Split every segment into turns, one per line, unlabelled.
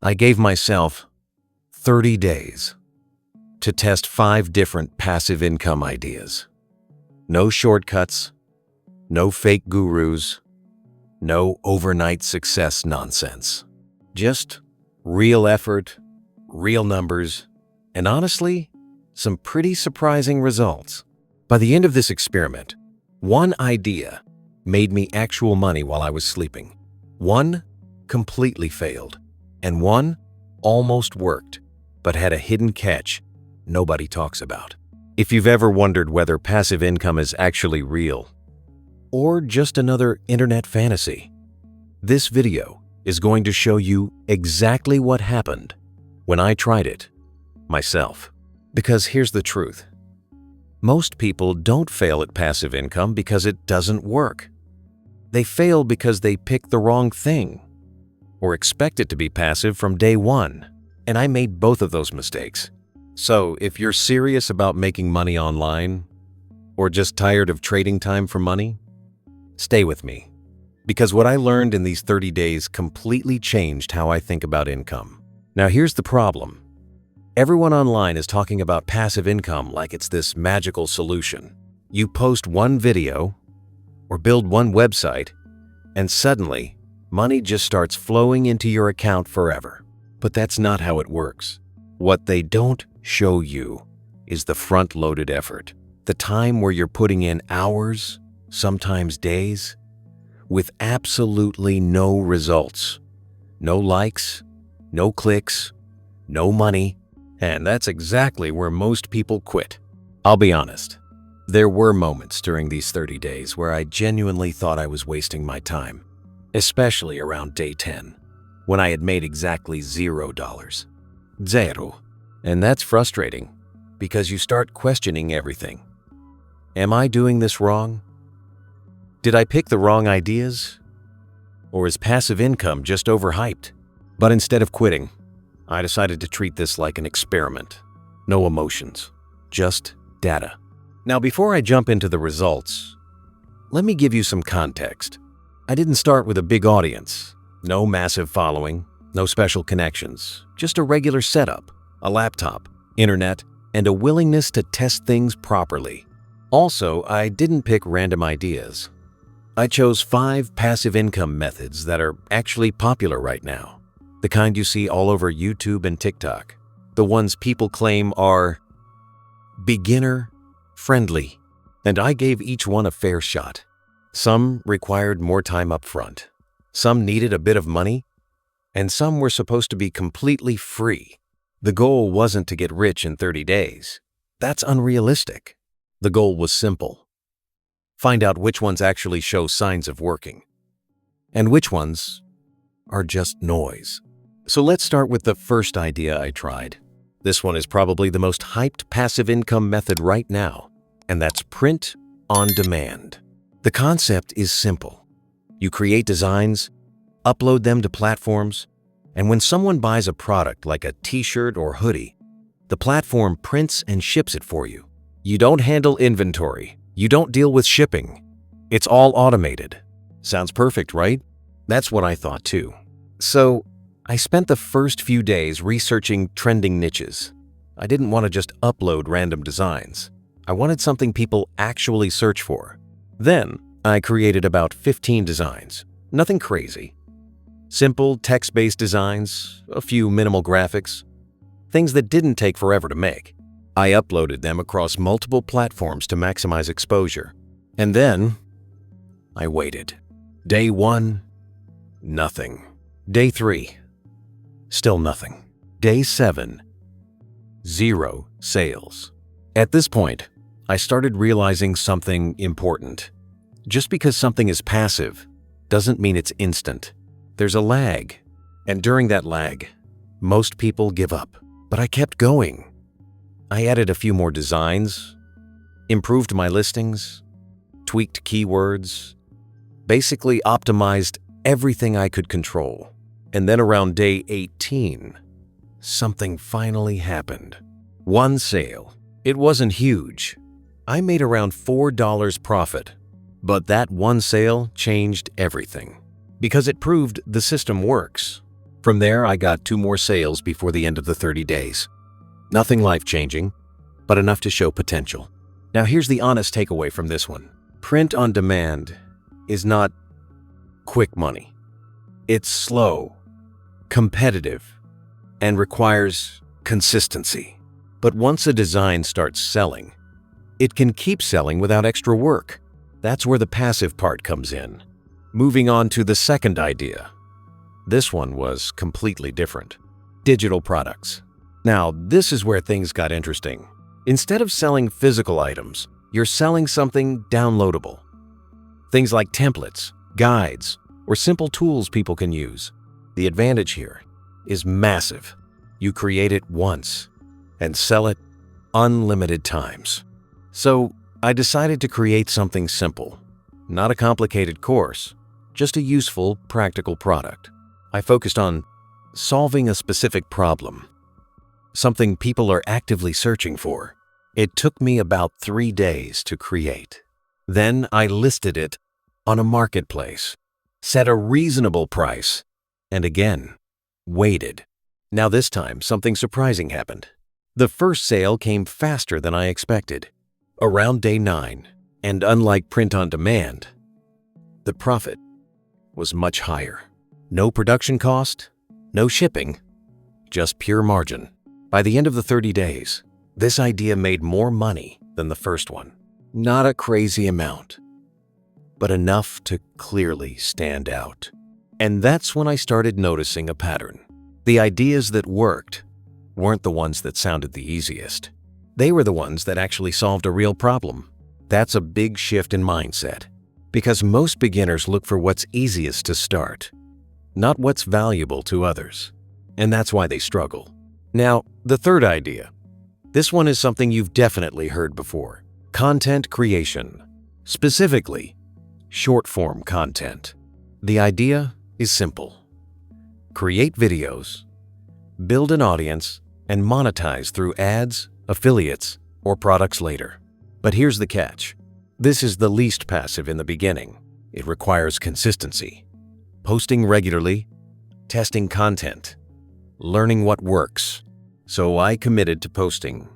I gave myself 30 days to test 5 different passive income ideas. No shortcuts, no fake gurus, no overnight success nonsense. Just real effort, real numbers, and honestly, some pretty surprising results. By the end of this experiment, one idea made me actual money while I was sleeping. One completely failed, and one almost worked, but had a hidden catch nobody talks about. If you've ever wondered whether passive income is actually real, or just another internet fantasy, this video is going to show you exactly what happened when I tried it myself. Because here's the truth. Most people don't fail at passive income because it doesn't work. They fail because they pick the wrong thing or expect it to be passive from day one. And I made both of those mistakes. So if you're serious about making money online or just tired of trading time for money, stay with me. Because what I learned in these 30 days completely changed how I think about income. Now here's the problem. Everyone online is talking about passive income like it's this magical solution. You post one video or build one website, and suddenly, money just starts flowing into your account forever. But that's not how it works. What they don't show you is the front-loaded effort, the time where you're putting in hours, sometimes days, with absolutely no results. No likes, no clicks, no money, and that's exactly where most people quit. I'll be honest, there were moments during these 30 days where I genuinely thought I was wasting my time, especially around day 10, when I had made exactly $0. Zero. And that's frustrating, because you start questioning everything. Am I doing this wrong? Did I pick the wrong ideas? Or is passive income just overhyped? But instead of quitting, I decided to treat this like an experiment. No emotions, just data. Now, before I jump into the results, let me give you some context. I didn't start with a big audience, no massive following, no special connections, just a regular setup, a laptop, internet, and a willingness to test things properly. Also, I didn't pick random ideas. I chose 5 passive income methods that are actually popular right now. The kind you see all over YouTube and TikTok. The ones people claim are beginner-friendly. And I gave each one a fair shot. Some required more time up front. Some needed a bit of money. And some were supposed to be completely free. The goal wasn't to get rich in 30 days. That's unrealistic. The goal was simple. Find out which ones actually show signs of working, and which ones are just noise. So let's start with the first idea I tried. This one is probably the most hyped passive income method right now, and that's print on demand. The concept is simple. You create designs, upload them to platforms, and when someone buys a product like a t-shirt or hoodie, the platform prints and ships it for you. You don't handle inventory. You don't deal with shipping. It's all automated. Sounds perfect, right? That's what I thought too. So I spent the first few days researching trending niches. I didn't want to just upload random designs. I wanted something people actually search for. Then I created about 15 designs. Nothing crazy. Simple text-based designs, a few minimal graphics, things that didn't take forever to make. I uploaded them across multiple platforms to maximize exposure. And then I waited. Day 1, nothing. Day 3, still nothing. Day 7, 0 sales. At this point, I started realizing something important. Just because something is passive doesn't mean it's instant. There's a lag, and during that lag, most people give up. But I kept going. I added a few more designs, improved my listings, tweaked keywords, basically optimized everything I could control. And then around day 18, something finally happened. One sale. It wasn't huge. I made around $4 profit, but that one sale changed everything because it proved the system works. From there, I got 2 more sales before the end of the 30 days. Nothing life-changing, but enough to show potential. Now here's the honest takeaway from this one. Print on demand is not quick money. It's slow, competitive, and requires consistency. But once a design starts selling, it can keep selling without extra work. That's where the passive part comes in. Moving on to the second idea. This one was completely different. Digital products. Now, this is where things got interesting. Instead of selling physical items, you're selling something downloadable. Things like templates, guides, or simple tools people can use. The advantage here is massive. You create it once and sell it unlimited times. So I decided to create something simple, not a complicated course, just a useful, practical product. I focused on solving a specific problem, something people are actively searching for. It took me about 3 days to create. Then I listed it on a marketplace, set a reasonable price, and again, waited. Now this time, something surprising happened. The first sale came faster than I expected, around day 9, and unlike print on demand, the profit was much higher. No production cost, no shipping, just pure margin. By the end of the 30 days, this idea made more money than the first one. Not a crazy amount, but enough to clearly stand out. And that's when I started noticing a pattern. The ideas that worked weren't the ones that sounded the easiest. They were the ones that actually solved a real problem. That's a big shift in mindset, because most beginners look for what's easiest to start, not what's valuable to others. And that's why they struggle. Now, the third idea. This one is something you've definitely heard before. Content creation. Specifically, short-form content. The idea is simple. Create videos, build an audience, and monetize through ads, affiliates, or products later. But here's the catch. This is the least passive in the beginning. It requires consistency. Posting regularly, testing content, learning what works. So I committed to posting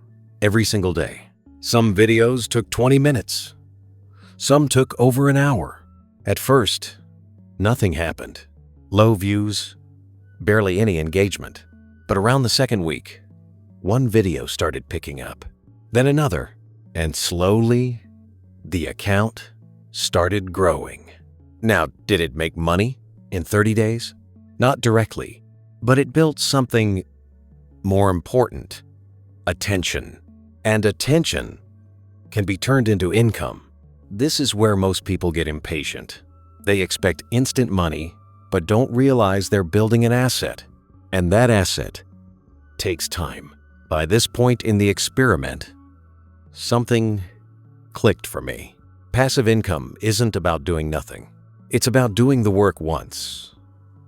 every single day. Some videos took 20 minutes. Some took over an hour. At first, nothing happened. Low views, barely any engagement. But around the second week, one video started picking up, then another, and slowly, the account started growing. Now, did it make money in 30 days? Not directly, but it built something more important: attention. And attention can be turned into income. This is where most people get impatient. They expect instant money, but don't realize they're building an asset. And that asset takes time. By this point in the experiment, something clicked for me. Passive income isn't about doing nothing. It's about doing the work once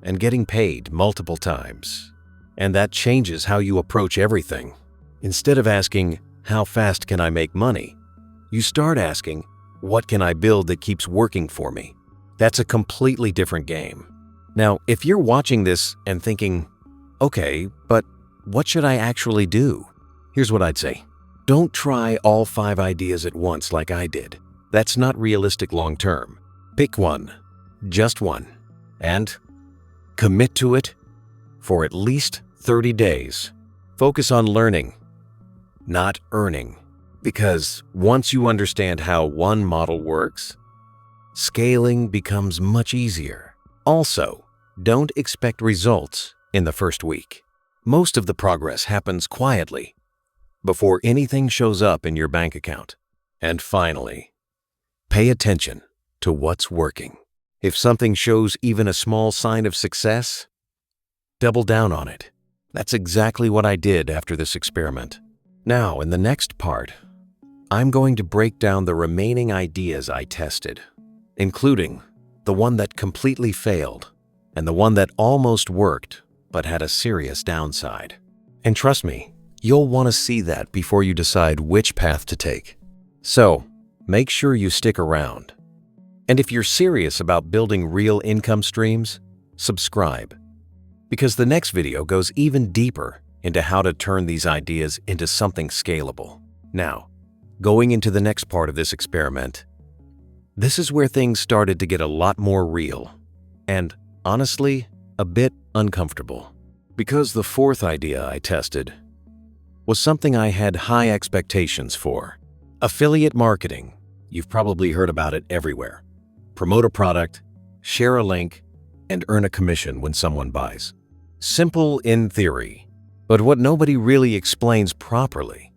and getting paid multiple times. And that changes how you approach everything. Instead of asking, how fast can I make money? You start asking, what can I build that keeps working for me? That's a completely different game. Now, if you're watching this and thinking, okay, but what should I actually do? Here's what I'd say. Don't try all 5 ideas at once like I did. That's not realistic long term. Pick one, just one, and commit to it for at least 30 days. Focus on learning, not earning. Because once you understand how one model works, scaling becomes much easier. Also, don't expect results in the first week. Most of the progress happens quietly, before anything shows up in your bank account. And finally, pay attention to what's working. If something shows even a small sign of success, double down on it. That's exactly what I did after this experiment. Now, in the next part, I'm going to break down the remaining ideas I tested, including the one that completely failed and the one that almost worked but had a serious downside. And trust me, you'll want to see that before you decide which path to take. So, make sure you stick around. And if you're serious about building real income streams, subscribe. because the next video goes even deeper into how to turn these ideas into something scalable. Now, going into the next part of this experiment, this is where things started to get a lot more real and, honestly, a bit uncomfortable. Because the fourth idea I tested was something I had high expectations for. Affiliate marketing. You've probably heard about it everywhere. Promote a product, share a link, and earn a commission when someone buys. Simple in theory, but what nobody really explains properly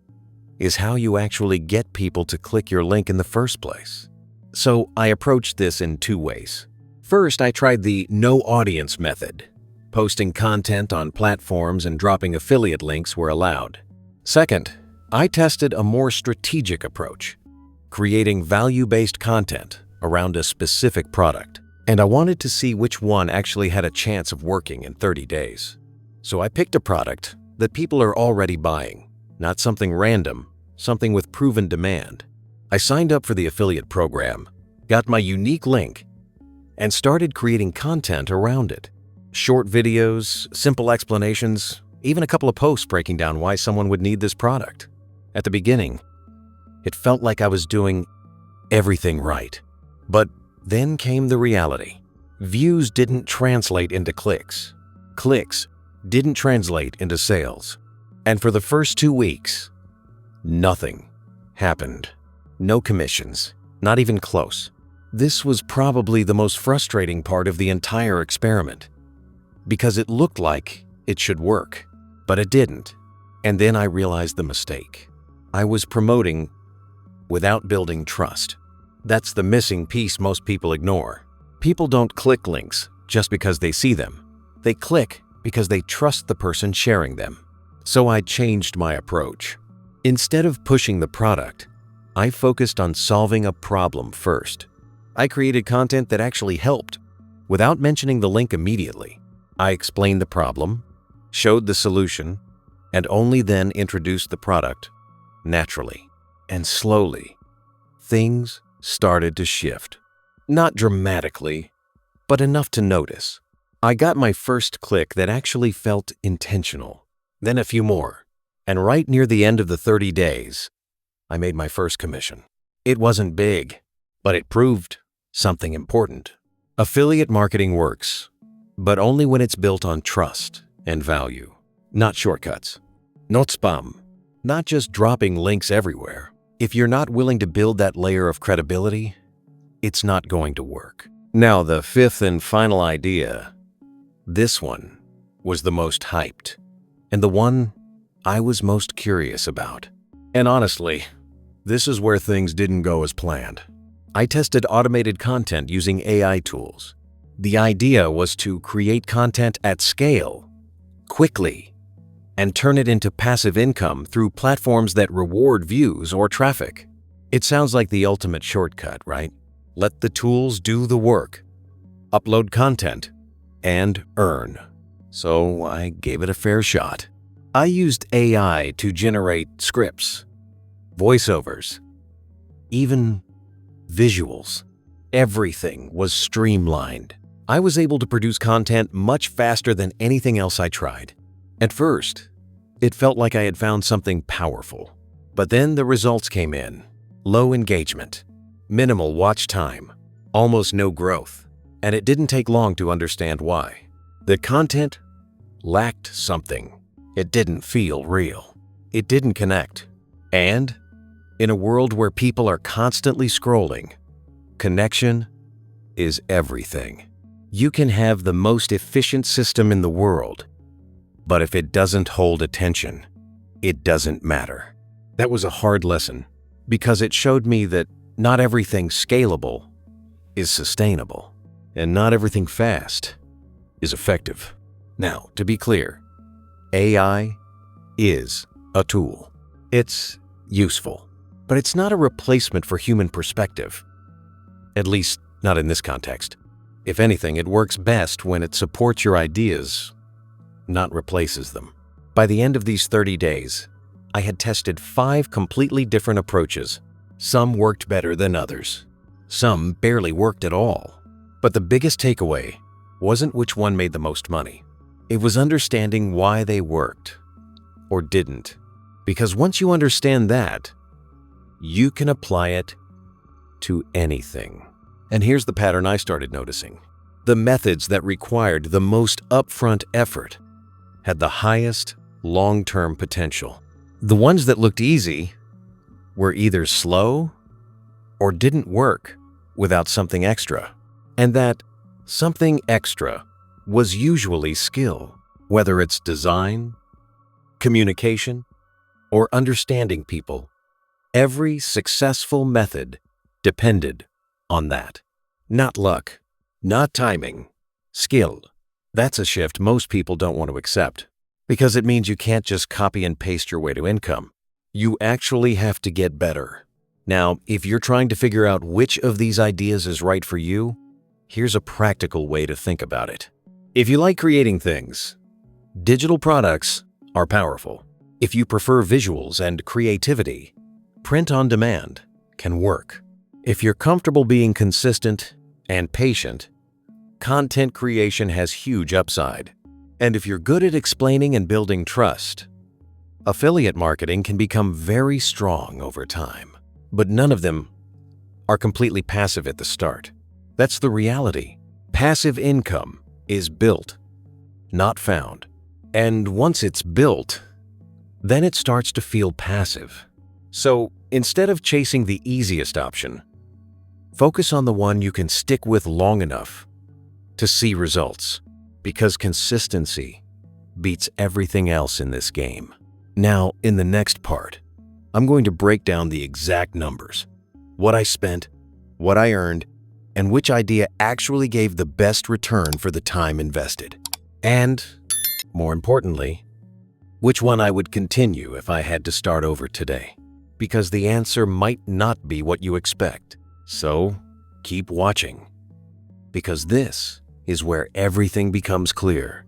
is how you actually get people to click your link in the first place. So I approached this in two ways. First, I tried the no audience method, posting content on platforms and dropping affiliate links where allowed. Second, I tested a more strategic approach, creating value-based content around a specific product. And I wanted to see which one actually had a chance of working in 30 days. So I picked a product that people are already buying, not something random, something with proven demand. I signed up for the affiliate program, got my unique link, and started creating content around it. Short videos, simple explanations, even a couple of posts breaking down why someone would need this product. At the beginning, it felt like I was doing everything right. But then came the reality. Views didn't translate into clicks. Clicks didn't translate into sales. And for the first 2 weeks, nothing happened. No commissions, not even close. This was probably the most frustrating part of the entire experiment, because it looked like it should work, but it didn't. And then I realized the mistake. I was promoting without building trust. That's the missing piece most people ignore. People don't click links just because they see them. They click because they trust the person sharing them. So I changed my approach. Instead of pushing the product, I focused on solving a problem first. I created content that actually helped without mentioning the link immediately. I explained the problem, showed the solution, and only then introduced the product naturally. And slowly, things started to shift. Not dramatically, but enough to notice. I got my first click that actually felt intentional, then a few more, and right near the end of the 30 days, I made my first commission. It wasn't big, but it proved something important. Affiliate marketing works, but only when it's built on trust and value, not shortcuts, not spam, not just dropping links everywhere. If you're not willing to build that layer of credibility, it's not going to work. Now, the fifth and final idea. This one was the most hyped, and the one I was most curious about. And honestly, this is where things didn't go as planned. I tested automated content using AI tools. The idea was to create content at scale, quickly, and turn it into passive income through platforms that reward views or traffic. It sounds like the ultimate shortcut, right? Let the tools do the work, upload content, and earn. So I gave it a fair shot. I used AI to generate scripts, voiceovers, even visuals. Everything was streamlined. I was able to produce content much faster than anything else I tried. At first, it felt like I had found something powerful. But then the results came in. Low engagement, minimal watch time, almost no growth. And it didn't take long to understand why. The content lacked something. It didn't feel real. It didn't connect. And in a world where people are constantly scrolling, connection is everything. You can have the most efficient system in the world, but if it doesn't hold attention, it doesn't matter. That was a hard lesson because it showed me that not everything scalable is sustainable, and not everything fast is effective. Now, to be clear, AI is a tool. It's useful, but it's not a replacement for human perspective. At least, not in this context. If anything, it works best when it supports your ideas, not replaces them. By the end of these 30 days, I had tested 5 completely different approaches. Some worked better than others. Some barely worked at all. But the biggest takeaway wasn't which one made the most money. It was understanding why they worked or didn't. Because once you understand that, you can apply it to anything. And here's the pattern I started noticing. The methods that required the most upfront effort had the highest long-term potential. The ones that looked easy were either slow or didn't work without something extra. And that something extra was usually skill, whether it's design, communication, or understanding people. Every successful method depended on that. Not luck, not timing, skill. That's a shift most people don't want to accept, because it means you can't just copy and paste your way to income. You actually have to get better. Now, if you're trying to figure out which of these ideas is right for you, here's a practical way to think about it. If you like creating things, digital products are powerful. If you prefer visuals and creativity, print on demand can work. If you're comfortable being consistent and patient, content creation has huge upside. And if you're good at explaining and building trust, affiliate marketing can become very strong over time. But none of them are completely passive at the start. That's the reality. Passive income is built, not found. And once it's built, then it starts to feel passive. So instead of chasing the easiest option, focus on the one you can stick with long enough to see results, because consistency beats everything else in this game. Now, in the next part, I'm going to break down the exact numbers, what I spent, what I earned, and which idea actually gave the best return for the time invested. And, more importantly, which one I would continue if I had to start over today. Because the answer might not be what you expect. So, keep watching. Because this is where everything becomes clear.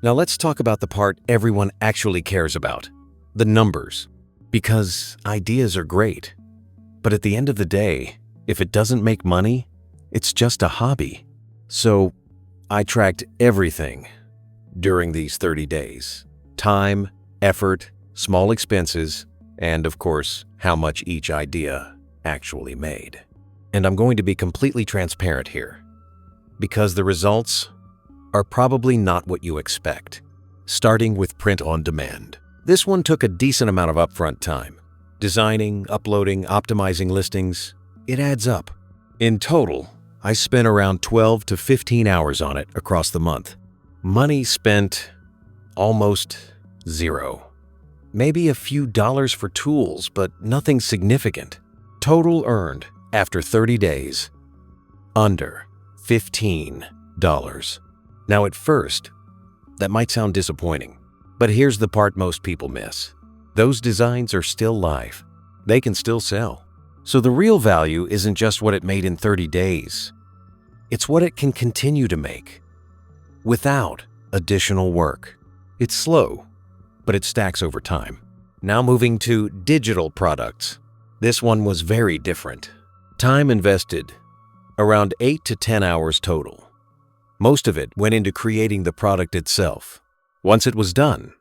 Now let's talk about the part everyone actually cares about, the numbers. Because ideas are great, but at the end of the day, if it doesn't make money, it's just a hobby. So I tracked everything during these 30 days. Time, effort, small expenses, and of course, how much each idea actually made. And I'm going to be completely transparent here, because the results are probably not what you expect. Starting with print on demand. This one took a decent amount of upfront time. Designing, uploading, optimizing listings, it adds up. In total, I spent around 12 to 15 hours on it across the month. Money spent almost zero. Maybe a few dollars for tools, but nothing significant. Total earned after 30 days, under $15. Now at first, that might sound disappointing. But here's the part most people miss. Those designs are still live. They can still sell. So the real value isn't just what it made in 30 days. It's what it can continue to make without additional work. It's slow, but it stacks over time. Now moving to digital products. This one was very different. Time invested, around 8 to 10 hours total. Most of it went into creating the product itself. Once it was done,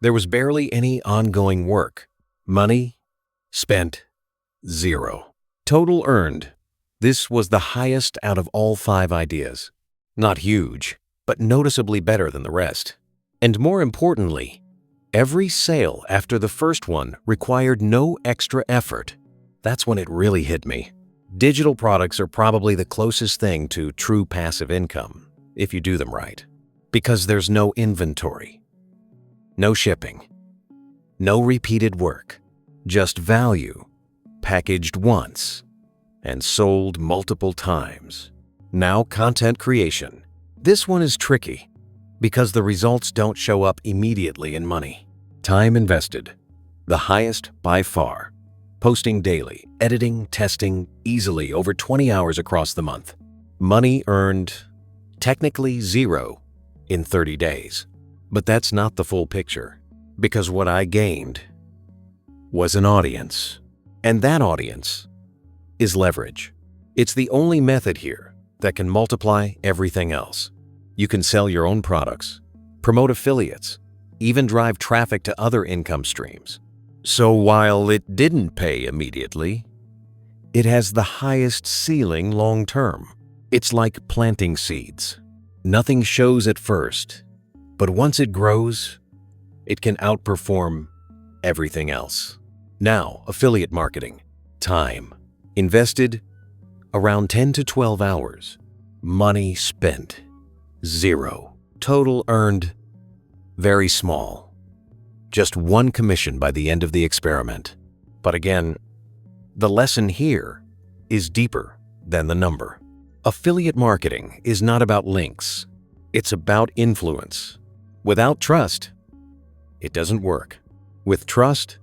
there was barely any ongoing work. Money spent, zero. Total earned. This was the highest out of all 5 ideas. Not huge, but noticeably better than the rest. And more importantly, every sale after the first one required no extra effort. That's when it really hit me. Digital products are probably the closest thing to true passive income, if you do them right. Because there's no inventory, no shipping, no repeated work, just value packaged once and sold multiple times. Now content creation. This one is tricky because the results don't show up immediately in money. Time invested, the highest by far. Posting daily, editing, testing, easily over 20 hours across the month. Money earned, technically zero in 30 days. But that's not the full picture, because what I gained was an audience. And that audience is leverage. It's the only method here that can multiply everything else. You can sell your own products, promote affiliates, even drive traffic to other income streams. So while it didn't pay immediately, it has the highest ceiling long term. It's like planting seeds. Nothing shows at first, but once it grows, it can outperform everything else. Now, affiliate marketing. Time invested around 10 to 12 hours. Money spent 0. Total earned very small. Just 1 commission by the end of the experiment. But again, the lesson here is deeper than the number. Affiliate marketing is not about links. It's about influence. Without trust, it doesn't work. With trust,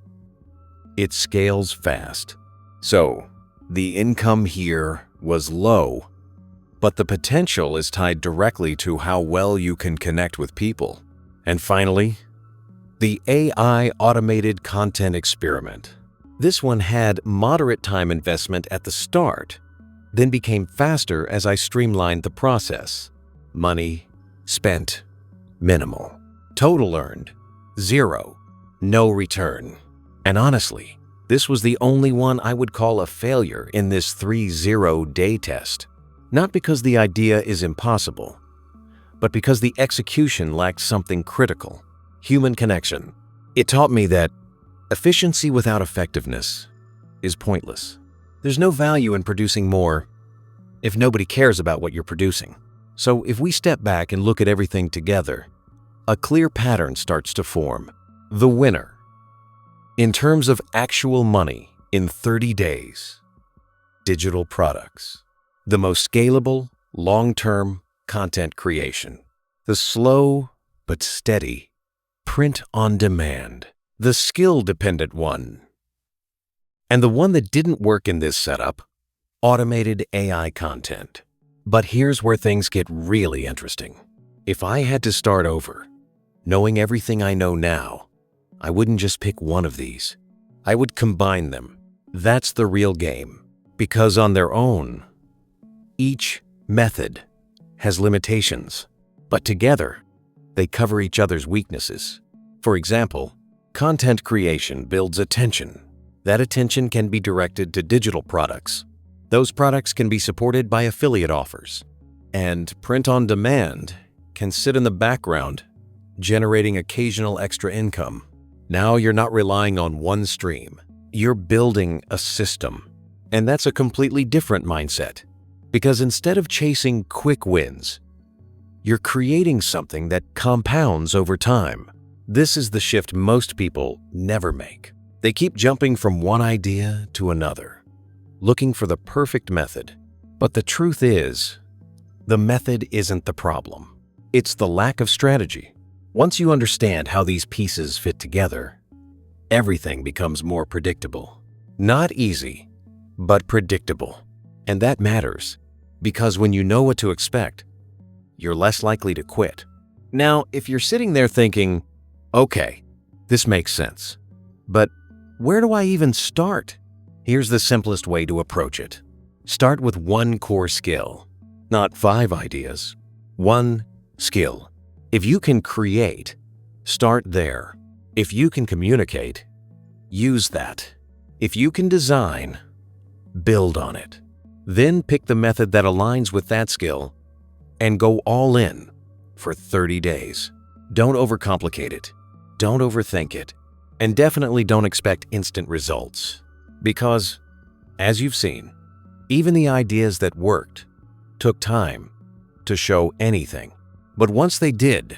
it scales fast. So, the income here was low, but the potential is tied directly to how well you can connect with people. And finally, the AI automated content experiment. This one had moderate time investment at the start, then became faster as I streamlined the process. Money spent minimal. Total earned 0. No return. And honestly, this was the only one I would call a failure in this 30-day test. Not because the idea is impossible, but because the execution lacked something critical: human connection. It taught me that efficiency without effectiveness is pointless. There's no value in producing more if nobody cares about what you're producing. So if we step back and look at everything together, a clear pattern starts to form. The winner, in terms of actual money in 30 days, digital products. The most scalable, long-term content creation. The slow but steady print on demand. The skill-dependent one. And the one that didn't work in this setup, automated AI content. But here's where things get really interesting. If I had to start over, knowing everything I know now, I wouldn't just pick one of these. I would combine them. That's the real game. Because on their own, each method has limitations, but together, they cover each other's weaknesses. For example, content creation builds attention. That attention can be directed to digital products. Those products can be supported by affiliate offers. And print on demand can sit in the background, generating occasional extra income. Now you're not relying on one stream. You're building a system. And that's a completely different mindset. Because instead of chasing quick wins, you're creating something that compounds over time. This is the shift most people never make. They keep jumping from one idea to another, looking for the perfect method. But the truth is, the method isn't the problem. It's the lack of strategy. Once you understand how these pieces fit together, everything becomes more predictable. Not easy, but predictable. And that matters, because when you know what to expect, you're less likely to quit. Now, if you're sitting there thinking, okay, this makes sense, but where do I even start? Here's the simplest way to approach it. Start with one core skill, not 5 ideas. One skill. If you can create, start there. If you can communicate, use that. If you can design, build on it. Then pick the method that aligns with that skill and go all in for 30 days. Don't overcomplicate it. Don't overthink it. And definitely don't expect instant results. Because, as you've seen, even the ideas that worked took time to show anything. But once they did,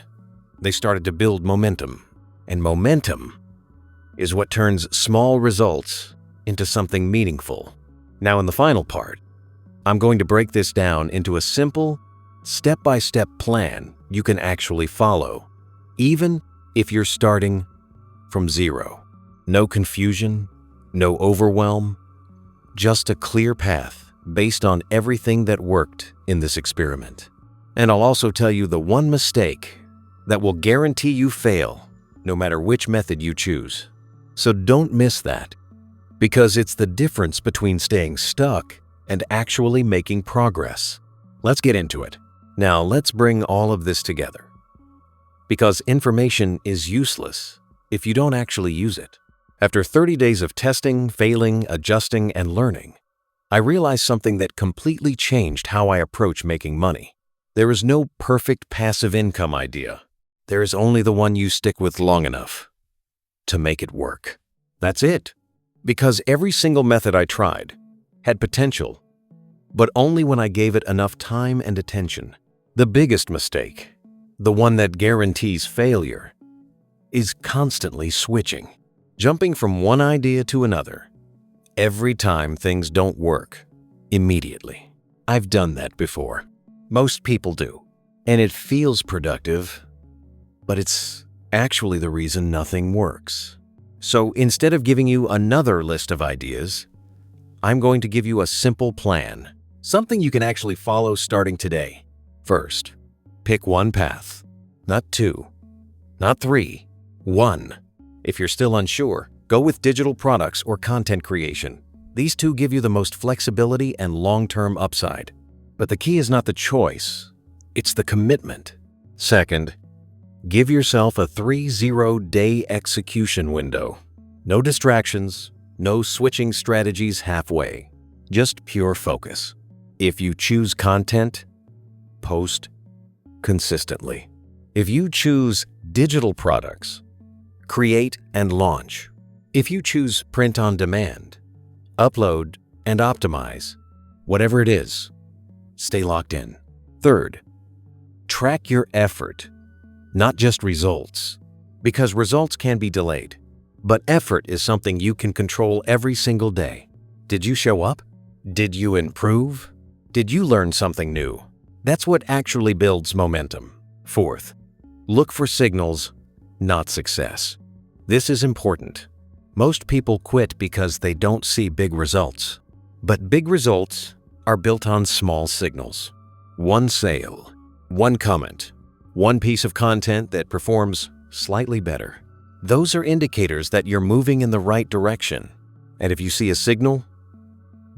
they started to build momentum. And momentum is what turns small results into something meaningful. Now, in the final part, I'm going to break this down into a simple, step-by-step plan you can actually follow, even if you're starting from 0. No confusion, no overwhelm, just a clear path based on everything that worked in this experiment. And I'll also tell you the one mistake that will guarantee you fail no matter which method you choose. So don't miss that, because it's the difference between staying stuck and actually making progress. Let's get into it. Now let's bring all of this together. Because information is useless if you don't actually use it. After 30 days of testing, failing, adjusting, and learning, I realized something that completely changed how I approach making money. There is no perfect passive income idea. There is only the one you stick with long enough to make it work. That's it. Because every single method I tried had potential, but only when I gave it enough time and attention. The biggest mistake, the one that guarantees failure, is constantly switching, jumping from one idea to another. Every time things don't work immediately. I've done that before. Most people do. And it feels productive, but it's actually the reason nothing works. So instead of giving you another list of ideas, I'm going to give you a simple plan, something you can actually follow starting today. First, pick one path, not two, not three, one. If you're still unsure, go with digital products or content creation. These two give you the most flexibility and long-term upside. But the key is not the choice, it's the commitment. Second, give yourself a 30-day execution window. No distractions, no switching strategies halfway, just pure focus. If you choose content, post consistently. If you choose digital products, create and launch. If you choose print on demand, upload and optimize. Whatever it is, stay locked in. Third, track your effort, not just results, because results can be delayed. But effort is something you can control every single day. Did you show up? Did you improve? Did you learn something new? That's what actually builds momentum. Fourth, look for signals, not success. This is important. Most people quit because they don't see big results. But big results are built on small signals. One sale, one comment, one piece of content that performs slightly better. Those are indicators that you're moving in the right direction. And if you see a signal,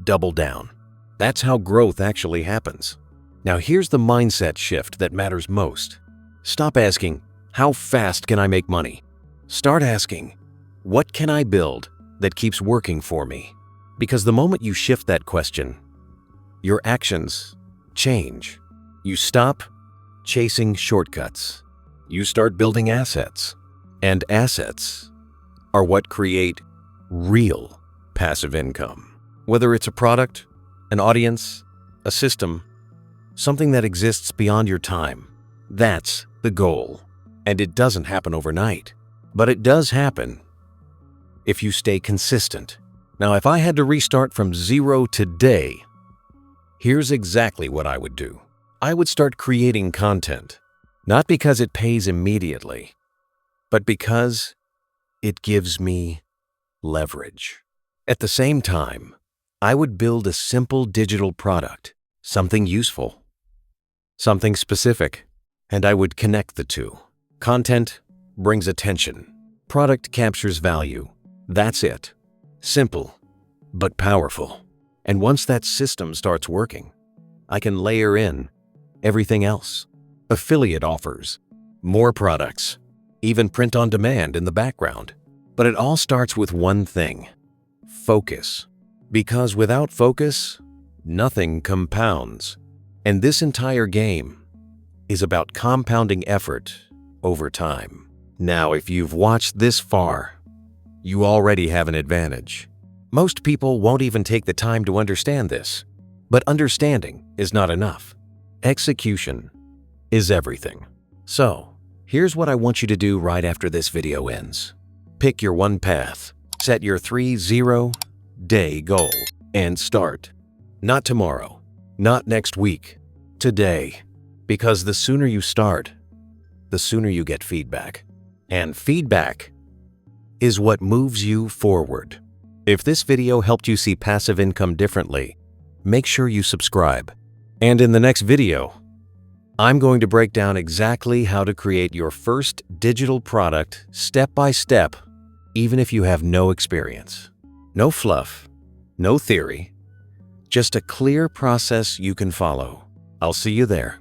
double down. That's how growth actually happens. Now here's the mindset shift that matters most. Stop asking, how fast can I make money? Start asking, what can I build that keeps working for me? Because the moment you shift that question, your actions change. You stop chasing shortcuts. You start building assets. And assets are what create real passive income. Whether it's a product, an audience, a system, something that exists beyond your time, that's the goal. And it doesn't happen overnight, but it does happen if you stay consistent. Now, if I had to restart from zero today, here's exactly what I would do. I would start creating content, not because it pays immediately, but because it gives me leverage. At the same time, I would build a simple digital product, something useful, something specific, and I would connect the two. Content brings attention. Product captures value. That's it. Simple, but powerful. And once that system starts working, I can layer in everything else. Affiliate offers, more products, even print on demand in the background. But it all starts with one thing: focus. Because without focus, nothing compounds. And this entire game is about compounding effort over time. Now, if you've watched this far, you already have an advantage. Most people won't even take the time to understand this. But understanding is not enough. Execution is everything. So, here's what I want you to do right after this video ends. Pick your one path, set your 30-day goal, and start. Not tomorrow, not next week, today. Because the sooner you start, the sooner you get feedback. And feedback is what moves you forward. If this video helped you see passive income differently, make sure you subscribe. And in the next video, I'm going to break down exactly how to create your first digital product step by step, even if you have no experience. No fluff, no theory, just a clear process you can follow. I'll see you there.